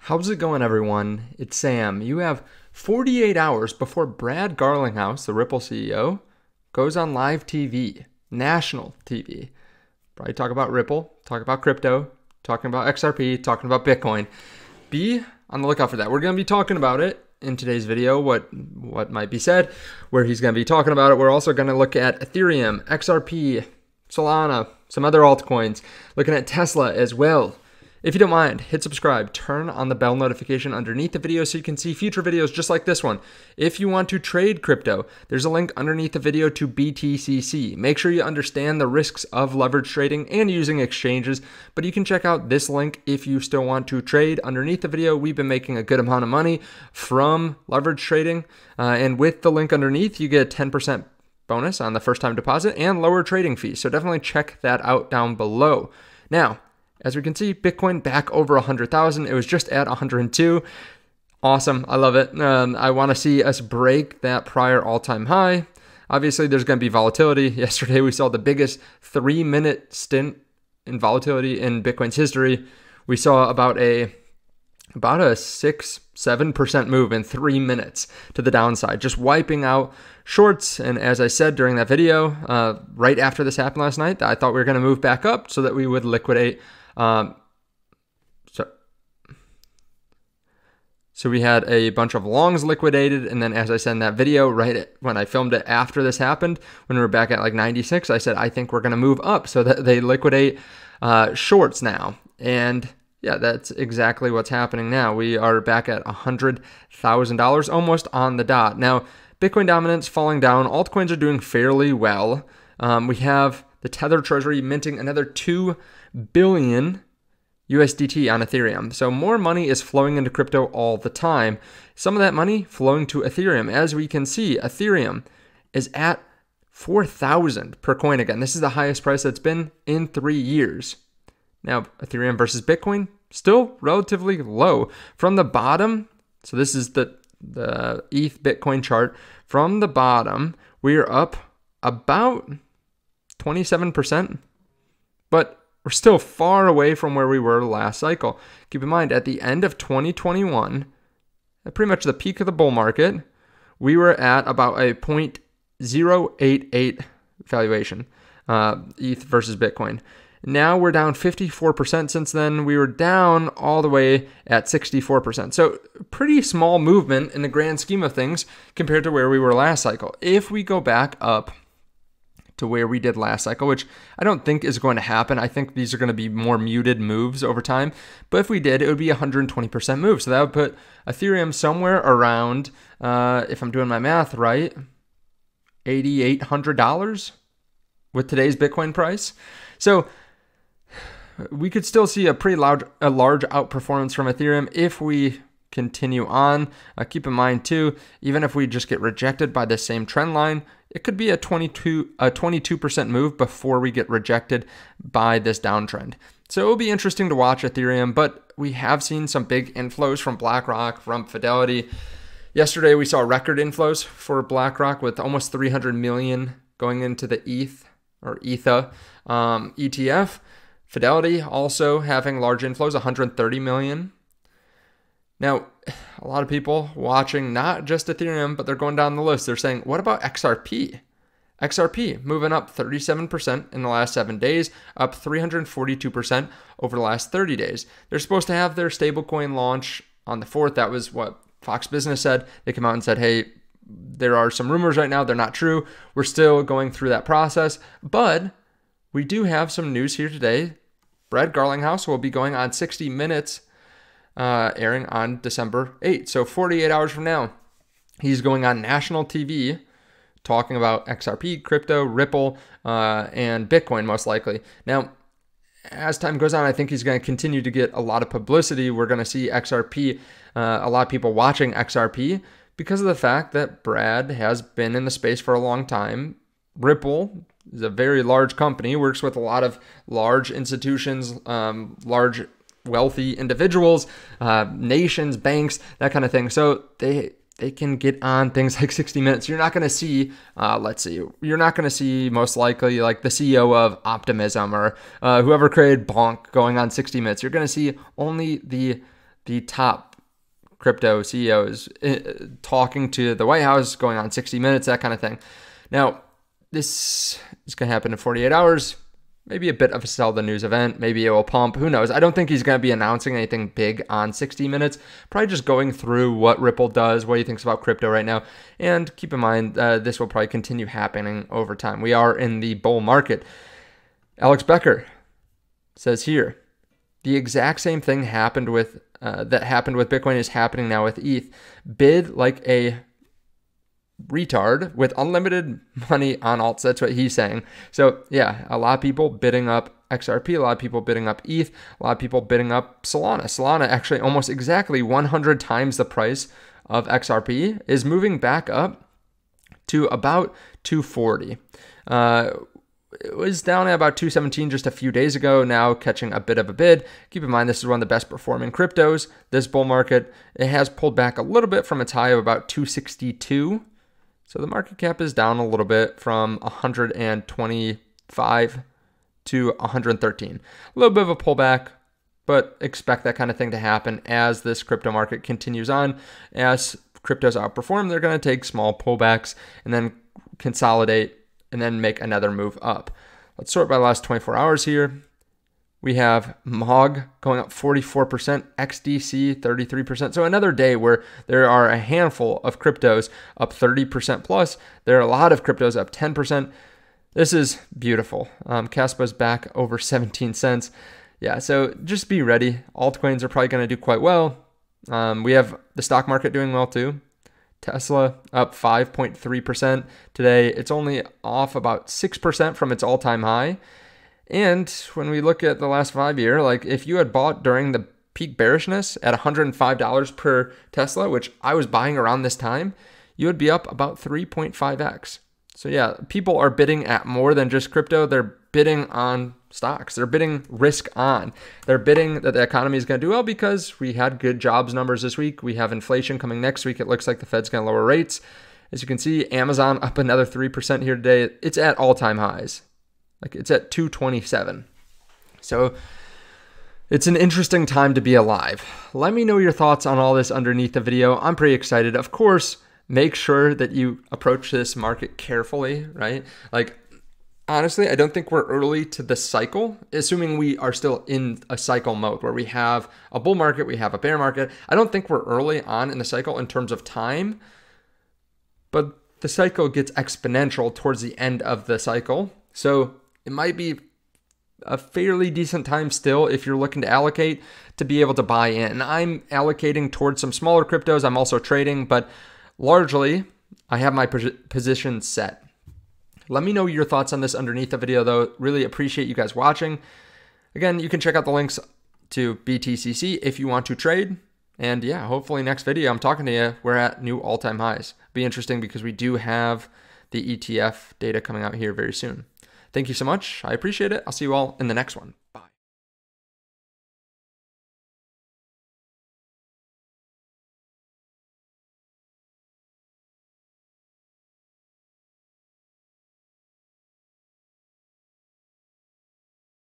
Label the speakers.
Speaker 1: How's it going, everyone? It's Sam. You have 48 hours before Brad Garlinghouse, the Ripple CEO, goes on live TV, national TV. Probably talk about Ripple, talk about crypto, talking about XRP, talking about Bitcoin. Be on the lookout for that. We're going to be talking about it in today's video, what might be said, where he's going to be talking about it. We're also going to look at Ethereum, XRP, Solana, some other altcoins, looking at Tesla as well. If you don't mind, hit subscribe, turn on the bell notification underneath the video so you can see future videos just like this one. If you want to trade crypto, there's a link underneath the video to BTCC. Make sure you understand the risks of leverage trading and using exchanges, but you can check out this link if you still want to trade. Underneath the video, we've been making a good amount of money from leverage trading, and with the link underneath, you get a 10% bonus on the first time deposit and lower trading fees, so definitely check that out down below. Now, as we can see, Bitcoin back over 100,000. It was just at 102. Awesome. I love it. I want to see us break that prior all-time high. Obviously, there's going to be volatility. Yesterday, we saw the biggest 3-minute stint in volatility in Bitcoin's history. We saw about a 6-7% move in 3 minutes to the downside, just wiping out shorts. And as I said during that video, right after this happened last night, I thought we were going to move back up so that we would liquidate. So we had a bunch of longs liquidated, and then as I said in that video, when I filmed it after this happened, when we were back at like 96, I said, I think we're going to move up so that they liquidate shorts now. And yeah, that's exactly what's happening now. We are back at $100,000, almost on the dot. Now, Bitcoin dominance falling down. Altcoins are doing fairly well. We have the Tether Treasury minting another 2 billion USDT on Ethereum. So more money is flowing into crypto all the time. Some of that money flowing to Ethereum. As we can see, Ethereum is at 4,000 per coin again. This is the highest price that's been in 3 years. Now, Ethereum versus Bitcoin, still relatively low. From the bottom, so this is the ETH Bitcoin chart. From the bottom, we are up about 27%, but we're still far away from where we were last cycle. Keep in mind, at the end of 2021, at pretty much the peak of the bull market, we were at about a 0.088 valuation, ETH versus Bitcoin. Now we're down 54% since then. We were down all the way at 64%. So pretty small movement in the grand scheme of things compared to where we were last cycle. If we go back up to where we did last cycle, which I don't think is going to happen. I think these are going to be more muted moves over time. But if we did, it would be a 120% move. So that would put Ethereum somewhere around, if I'm doing my math right, $8,800 with today's Bitcoin price. So we could still see a pretty large outperformance from Ethereum if we continue on. Keep in mind too, even if we just get rejected by the same trend line, it could be a 22% move before we get rejected by this downtrend. So it will be interesting to watch Ethereum, but we have seen some big inflows from BlackRock, from Fidelity. Yesterday, we saw record inflows for BlackRock with almost 300 million going into the ETH or ETHA ETF. Fidelity also having large inflows, 130 million. Now, a lot of people watching not just Ethereum, but they're going down the list. They're saying, what about XRP? XRP moving up 37% in the last 7 days, up 342% over the last 30 days. They're supposed to have their stablecoin launch on the 4th. That was what Fox Business said. They came out and said, hey, there are some rumors right now. They're not true. We're still going through that process. But we do have some news here today. Brad Garlinghouse will be going on 60 Minutes, airing on December 8th. So 48 hours from now, he's going on national TV talking about XRP, crypto, Ripple, and Bitcoin most likely. Now, as time goes on, I think he's going to continue to get a lot of publicity. We're going to see XRP, a lot of people watching XRP because of the fact that Brad has been in the space for a long time. Ripple is a very large company, works with a lot of large institutions, large wealthy individuals, nations, banks, that kind of thing. So they can get on things like 60 Minutes. You're not going to see, you're not going to see most likely like the CEO of Optimism or whoever created Bonk going on 60 Minutes. You're going to see only the the top crypto CEOs talking to the White House, going on 60 Minutes, that kind of thing. Now, this is going to happen in 48 hours. Maybe a bit of a sell the news event. Maybe it will pump. Who knows? I don't think he's going to be announcing anything big on 60 Minutes. Probably just going through what Ripple does, what he thinks about crypto right now. And keep in mind, this will probably continue happening over time. We are in the bull market. Alex Becker says here, the exact same thing happened with that happened with Bitcoin is happening now with ETH. Bid like a retard with unlimited money on alts. That's what he's saying. So yeah, a lot of people bidding up XRP, a lot of people bidding up ETH, a lot of people bidding up Solana. Solana actually almost exactly 100 times the price of XRP is moving back up to about 240. It was down at about 217 just a few days ago, now catching a bit of a bid. Keep in mind, this is one of the best performing cryptos. This bull market, it has pulled back a little bit from its high of about 262. So the market cap is down a little bit from 125 to 113. A little bit of a pullback, but expect that kind of thing to happen as this crypto market continues on. As cryptos outperform, they're going to take small pullbacks and then consolidate and then make another move up. Let's sort by the last 24 hours here. We have MOG going up 44%, XDC 33%. So another day where there are a handful of cryptos up 30% plus. There are a lot of cryptos up 10%. This is beautiful. Caspa's back over 17 cents. Yeah, so just be ready. Altcoins are probably going to do quite well. We have the stock market doing well too. Tesla up 5.3% today. It's only off about 6% from its all-time high. And when we look at the last 5 year, like if you had bought during the peak bearishness at $105 per Tesla, which I was buying around this time, you would be up about 3.5x. So yeah, people are bidding at more than just crypto. They're bidding on stocks. They're bidding risk on. They're bidding that the economy is going to do well because we had good jobs numbers this week. We have inflation coming next week. It looks like the Fed's going to lower rates. As you can see, Amazon up another 3% here today. It's at all-time highs. Like it's at 227. So it's an interesting time to be alive. Let me know your thoughts on all this underneath the video. I'm pretty excited. Of course, make sure that you approach this market carefully, right? Like, honestly, I don't think we're early to the cycle, assuming we are still in a cycle mode where we have a bull market, we have a bear market. I don't think we're early on in the cycle in terms of time, but the cycle gets exponential towards the end of the cycle. So it might be a fairly decent time still if you're looking to allocate to be able to buy in. I'm allocating towards some smaller cryptos. I'm also trading, but largely I have my position set. Let me know your thoughts on this underneath the video though. Really appreciate you guys watching. Again, you can check out the links to BTCC if you want to trade. And yeah, hopefully next video I'm talking to you, we're at new all-time highs. Be interesting because we do have the ETF data coming out here very soon. Thank you so much. I appreciate it. I'll see you all in the next one.